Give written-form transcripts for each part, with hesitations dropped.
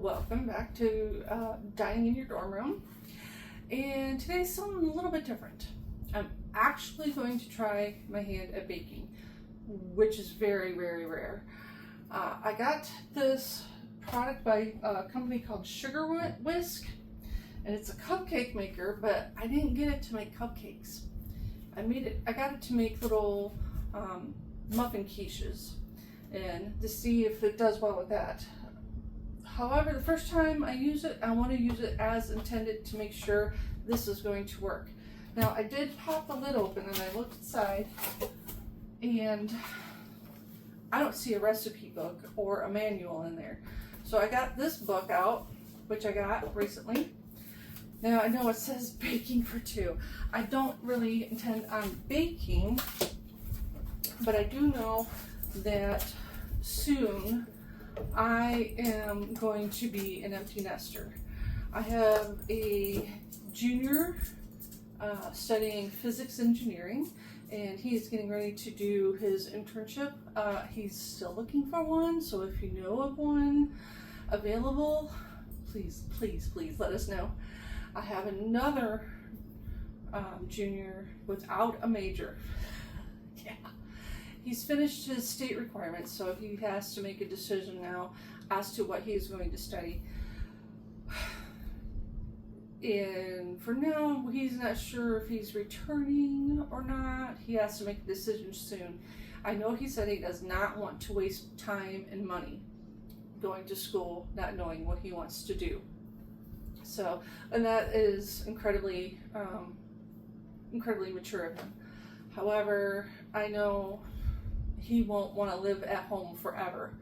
welcome back to Dining in Your Dorm Room. And today's something a little bit different. I'm actually going to try my hand at baking, which is very, very rare. I got this product by a company called Sugarwhisk, and it's a cupcake maker, but I didn't get it to make cupcakes. I got it to make little muffin quiches, and to see if it does well with that. However, the first time I use it, I want to use it as intended to make sure this is going to work. Now, I did pop the lid open and I looked inside, and I don't see a recipe book or a manual in there. So I got this book out, which I got recently. Now, I know it says baking for two. I don't really intend on baking, but I do know that soon I am going to be an empty nester. I have a junior studying physics engineering, and he's getting ready to do his internship. He's still looking for one, so if you know of one available, please let us know. I have another junior without a major. Yeah. He's finished his state requirements, so he has to make a decision now as to what he's going to study. And for now, he's not sure if he's returning or not. He has to make a decision soon. I know he said he does not want to waste time and money going to school, not knowing what he wants to do. So, and that is incredibly mature of him. However, I know he won't want to live at home forever.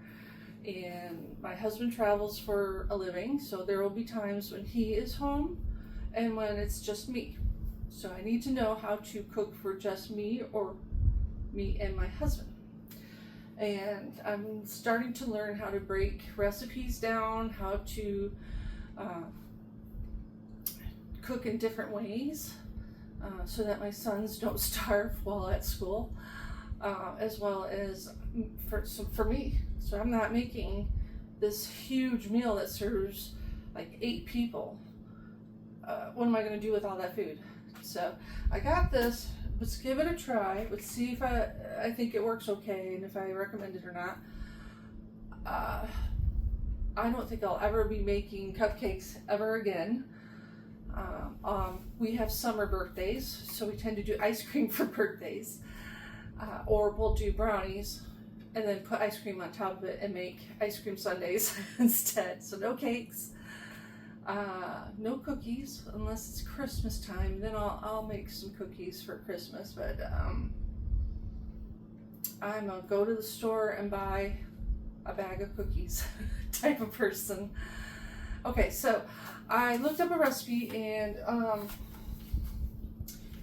And my husband travels for a living, so there will be times when he is home and when it's just me. So I need to know how to cook for just me or me and my husband. And I'm starting to learn how to break recipes down, how to cook in different ways so that my sons don't starve while at school. As well as for me. So I'm not making this huge meal that serves like 8 people. What am I going to do with all that food? So I got this. Let's give it a try. Let's see if I think it works okay and if I recommend it or not. I don't think I'll ever be making cupcakes ever again. We have summer birthdays, so we tend to do ice cream for birthdays. Or we'll do brownies and then put ice cream on top of it and make ice cream sundaes instead. So no cakes, no cookies unless it's Christmas time. Then I'll make some cookies for Christmas. But I'm a go to the store and buy a bag of cookies type of person. Okay, so I looked up a recipe and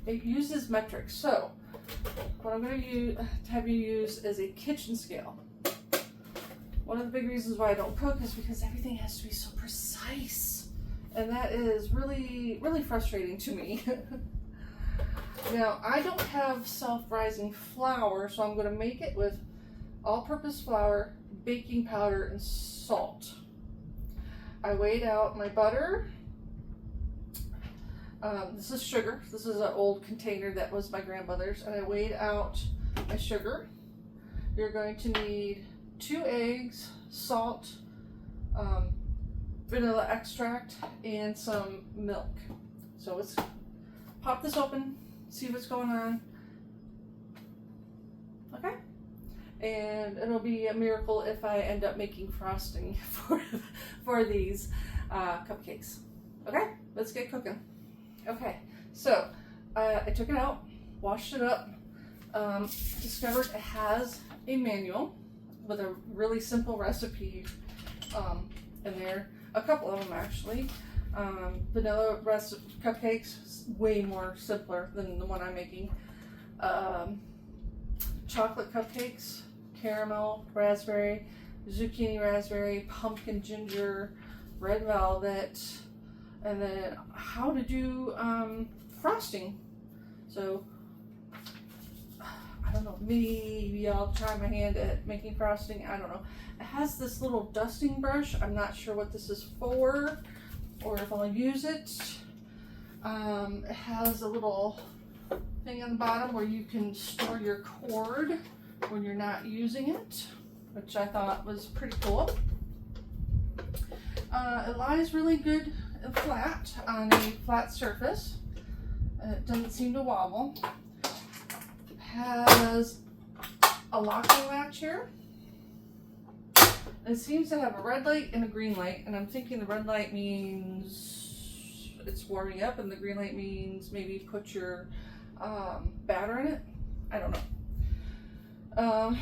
it uses metric. So what I'm going to have you use is a kitchen scale. One of the big reasons why I don't cook is because everything has to be so precise. And that is really, really frustrating to me. Now, I don't have self-rising flour, so I'm going to make it with all-purpose flour, baking powder, and salt. I weighed out my butter. This is sugar. This is an old container that was my grandmother's, and I weighed out my sugar. You're going to need 2 eggs, salt, vanilla extract, and some milk. So let's pop this open, see what's going on. Okay? And it'll be a miracle if I end up making frosting for these cupcakes. Okay? Let's get cooking. Okay, so I took it out, washed it up, discovered it has a manual with a really simple recipe in there. A couple of them actually. Vanilla cupcakes, way more simpler than the one I'm making. Chocolate cupcakes, caramel, raspberry, zucchini raspberry, pumpkin ginger, red velvet, and then how to do frosting. So I don't know, maybe I'll try my hand at making frosting. I don't know. It has this little dusting brush. I'm not sure what this is for or if I'll use it. It has a little thing on the bottom where you can store your cord when you're not using it, which I thought was pretty cool. It lies really good and flat on a flat surface. It doesn't seem to wobble. It has a locking latch here. It seems to have a red light and a green light, and I'm thinking the red light means it's warming up and the green light means maybe put your batter in it. I don't know.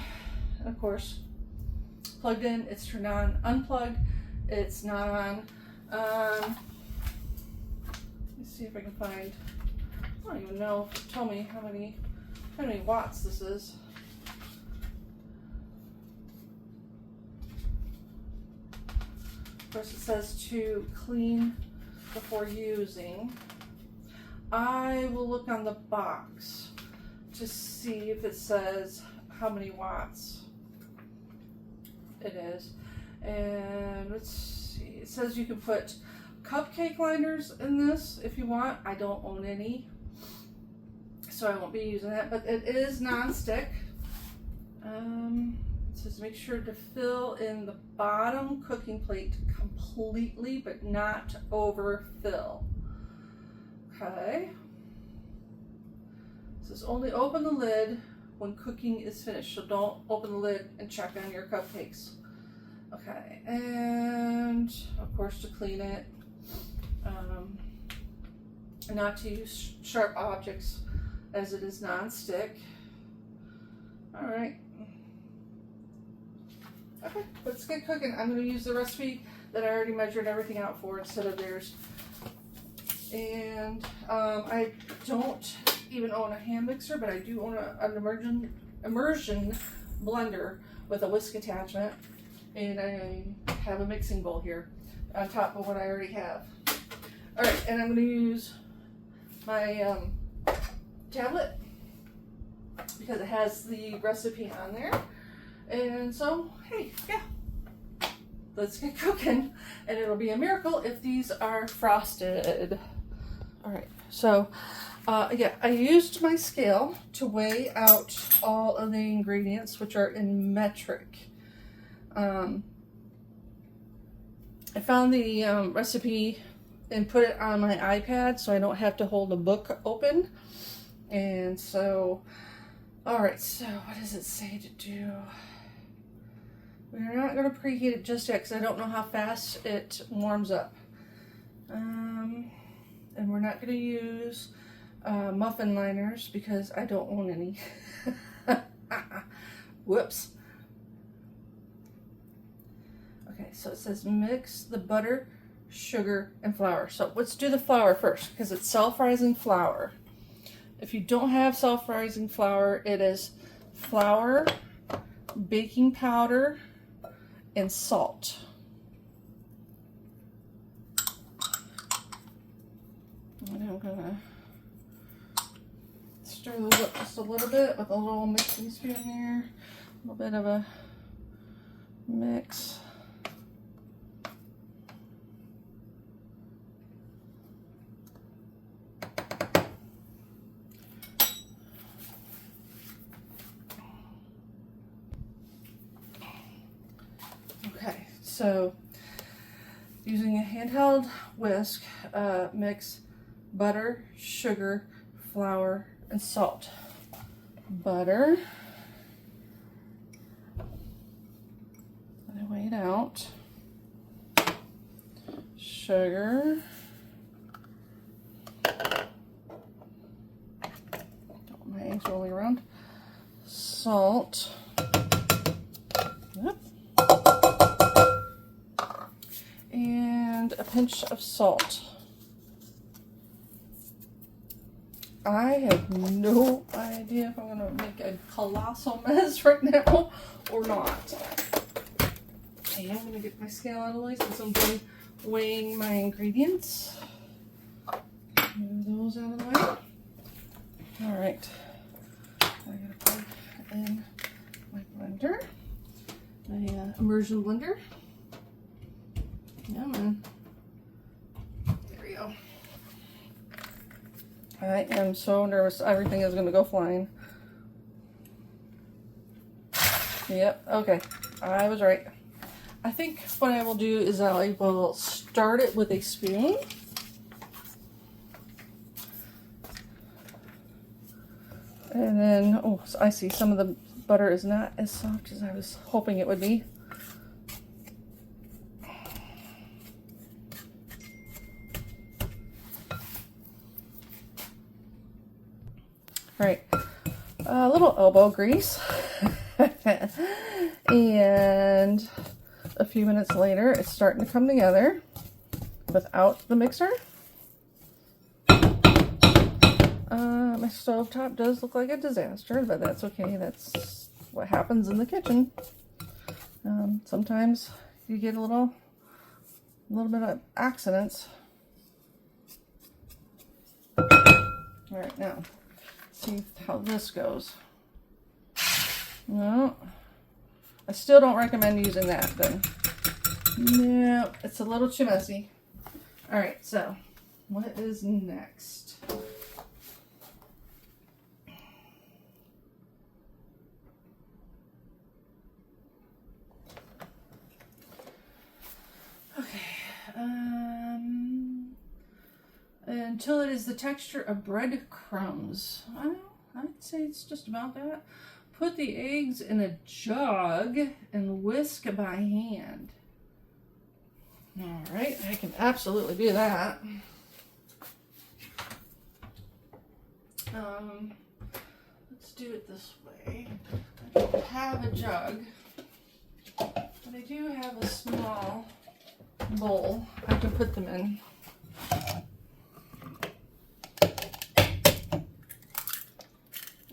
And of course, plugged in, it's turned on. Unplugged, it's not on. Let's see if I can find, I don't even know if it told me how many watts this is. Of course, it says to clean before using. I will look on the box to see if it says how many watts it is. And let's see, it says you can put cupcake liners in this if you want. I don't own any, so I won't be using that, but it is non-stick. It says make sure to fill in the bottom cooking plate completely, but not overfill. Okay. It says only open the lid when cooking is finished, so don't open the lid and check on your cupcakes. Okay, and of course to clean it, not to use sharp objects as it is non-stick. All right. Okay, let's get cooking. I'm going to use the recipe that I already measured everything out for instead of theirs. And I don't even own a hand mixer, but I do own an immersion blender with a whisk attachment. And I have a mixing bowl here on top of what I already have. All right, and I'm going to use my tablet because it has the recipe on there. And so, hey, yeah, let's get cooking. And it'll be a miracle if these are frosted. All right, so yeah, I used my scale to weigh out all of the ingredients, which are in metric. I found the recipe and put it on my iPad so I don't have to hold a book open. And so, all right, so what does it say to do? We're not going to preheat it just yet because I don't know how fast it warms up. And we're not going to use muffin liners because I don't own any. Whoops. Okay, so it says mix the butter, sugar, and flour. So let's do the flour first because it's self-rising flour. If you don't have self-rising flour, it is flour, baking powder, and salt. And I'm gonna stir those up just a little bit with a little mixing spoon here. A little bit of a mix. Okay, so using a handheld whisk, mix butter, sugar, flour, and salt. Butter. And I weigh it out. Sugar. Don't my eggs rolling around. Salt. Yep. And a pinch of salt. I have no idea if I'm going to make a colossal mess right now or not. Okay, I'm going to get my scale out of the way since I'm done weighing my ingredients. Move those out of the way. All right. I gotta in my blender, my immersion blender. Come on. There we go. I am so nervous. Everything is going to go flying. Yep, okay. I was right. I think what I will do is I will start it with a spoon. And then, oh, I see some of the butter is not as soft as I was hoping it would be. All right, a little elbow grease. And a few minutes later, it's starting to come together without the mixer. My stovetop does look like a disaster, but that's okay. That's what happens in the kitchen. Sometimes you get a little bit of accidents. All right, now see how this goes. No, I still don't recommend using that then. No, it's a little too messy. All right, so what is next? Until it is the texture of breadcrumbs. I'd say it's just about that. Put the eggs in a jug and whisk by hand. All right, I can absolutely do that. Let's do it this way. I don't have a jug, but I do have a small bowl I can put them in.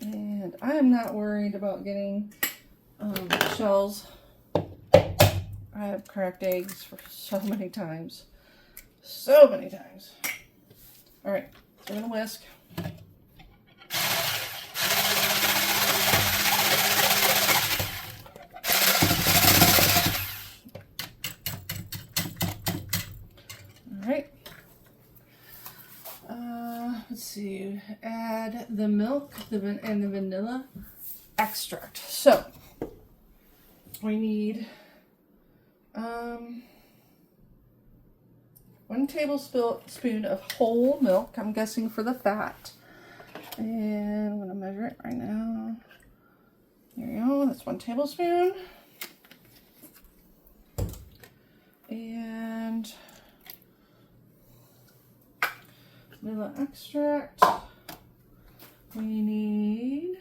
And I am not worried about getting shells. I have cracked eggs for so many times. So many times. All right, so we're gonna whisk. Let's see, add the milk and the vanilla extract. So we need 1 tablespoon of whole milk, I'm guessing for the fat. And I'm going to measure it right now. There you go, that's 1 tablespoon. And vanilla extract, we need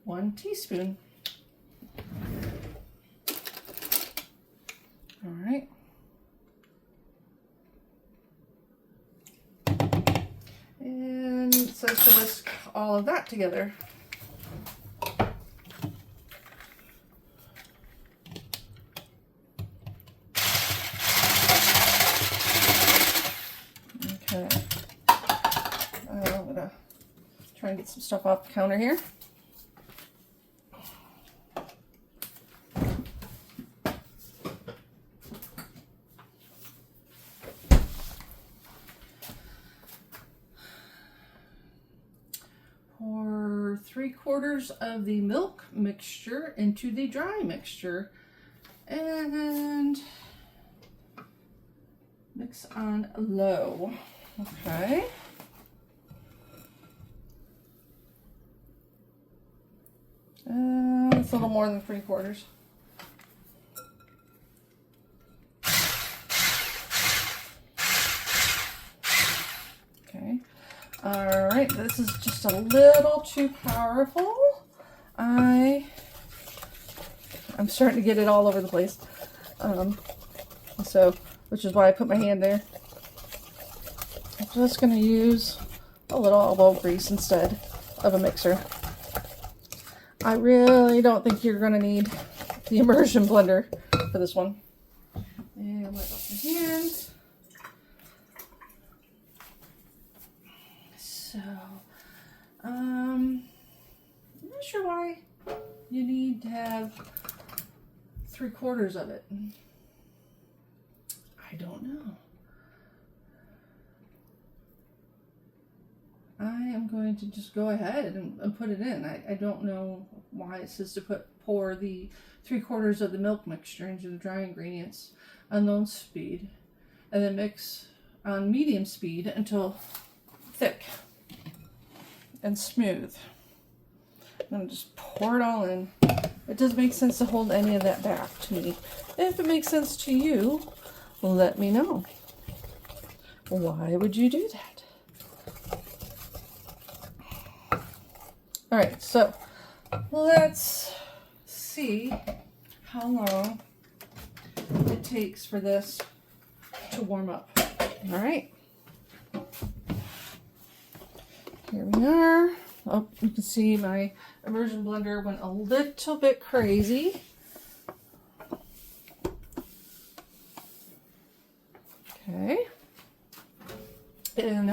1 teaspoon. All right. And it says to whisk all of that together. Okay. I'm gonna try and get some stuff off the counter here. Pour 3/4 of the milk mixture into the dry mixture and mix on low. Okay. It's a little more than 3/4. Okay. All right. This is just a little too powerful. I'm starting to get it all over the place. Which is why I put my hand there. I'm just going to use a little elbow grease instead of a mixer. I really don't think you're going to need the immersion blender for this one. And wipe off my hands. So, I'm not sure why 3/4 of it. I don't know. I am going to just go ahead and put it in. I don't know why it says to pour the 3/4 of the milk mixture into the dry ingredients on low speed and then mix on medium speed until thick and smooth. I'm going to just pour it all in. It doesn't make sense to hold any of that back to me. If it makes sense to you, let me know. Why would you do that? All right, so let's see how long it takes for this to warm up. All right. Here we are. Oh, you can see my immersion blender went a little bit crazy. Okay. And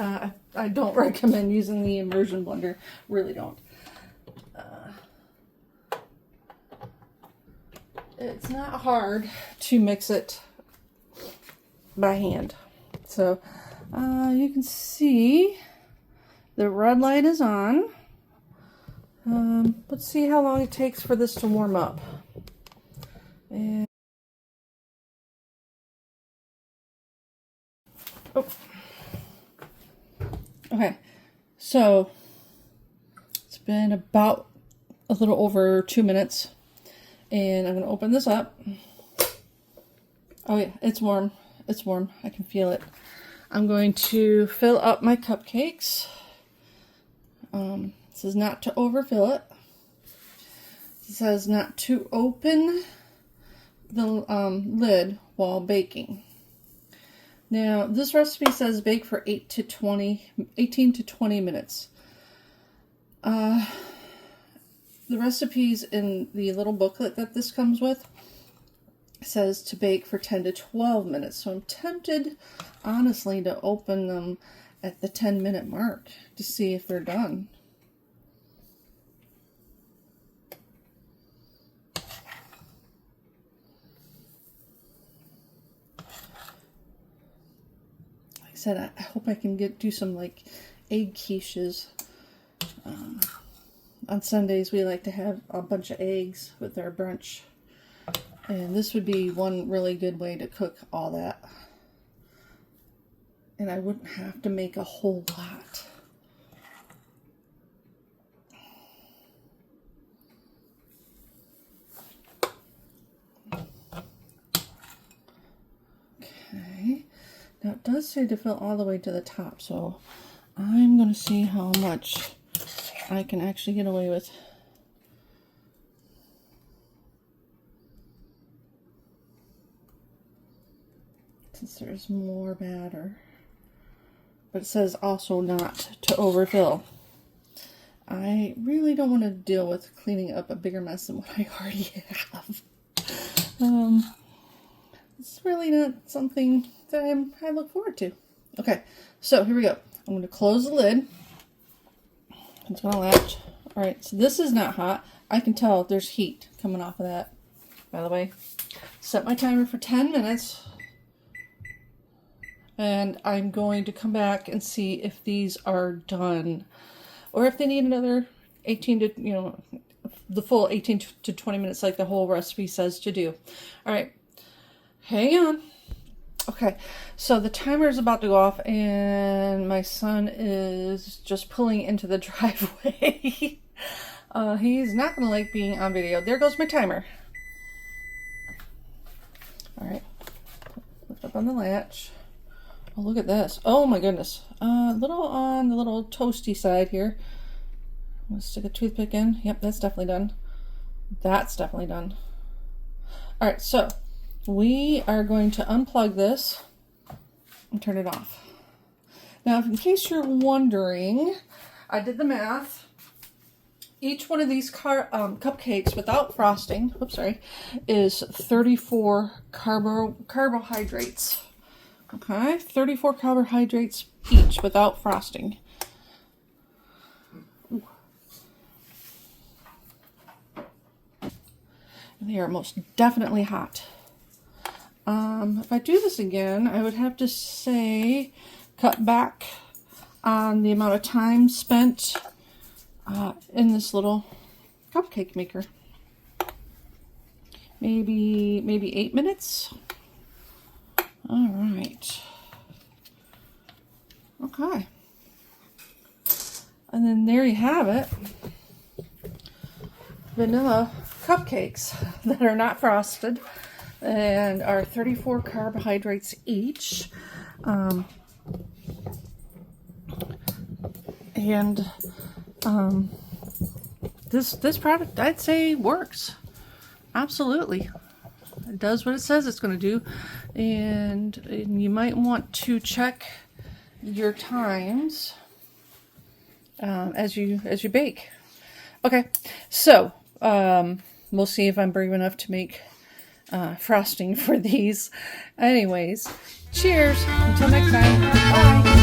I don't recommend using the immersion blender. Really don't. It's not hard to mix it by hand. So you can see the red light is on. Let's see how long it takes for this to warm up. And oh. Okay, so it's been about a little over 2 minutes. And I'm going to open this up. Oh yeah, it's warm. It's warm. I can feel it. I'm going to fill up my cupcakes. It says not to overfill it. It says not to open the lid while baking. Now, this recipe says bake for 18 to 20 minutes. The recipes in the little booklet that this comes with says to bake for 10 to 12 minutes. So I'm tempted, honestly, to open them at the 10-minute mark to see if they're done. Like I said, I hope I can do some like egg quiches. On Sundays, we like to have a bunch of eggs with our brunch. And this would be one really good way to cook all that. And I wouldn't have to make a whole lot. Okay. Now it does say to fill all the way to the top, so I'm going to see how much I can actually get away with. Since there's more batter. But it says also not to overfill. I really don't want to deal with cleaning up a bigger mess than what I already have. It's really not something that I look forward to. Okay, so here we go. I'm going to close the lid. It's going to latch. Alright, so this is not hot. I can tell there's heat coming off of that, by the way. Set my timer for 10 minutes. And I'm going to come back and see if these are done. Or if they need another 18 to, the full 18 to 20 minutes like the whole recipe says to do. Alright, hang on. Okay, so the timer is about to go off and my son is just pulling into the driveway. He's not going to like being on video. There goes my timer. Alright, lift up on the latch. Oh, look at this. Oh my goodness. A little on the little toasty side here. I'm going to stick a toothpick in. Yep, that's definitely done. That's definitely done. Alright, so we are going to unplug this and turn it off. Now, in case you're wondering, I did the math. Each one of these cupcakes without frosting, is 34 carbohydrates. Okay, 34 carbohydrates each without frosting. They are most definitely hot. If I do this again, I would have to say cut back on the amount of time spent in this little cupcake maker. Maybe 8 minutes. All right. Okay. And then there you have it. Vanilla cupcakes that are not frosted and are 34 carbohydrates each. This product, I'd say, works. Absolutely. It does what it says it's going to do. And you might want to check your times as you bake. Okay, so we'll see if I'm brave enough to make frosting for these. Anyways, cheers. Until next time. Bye.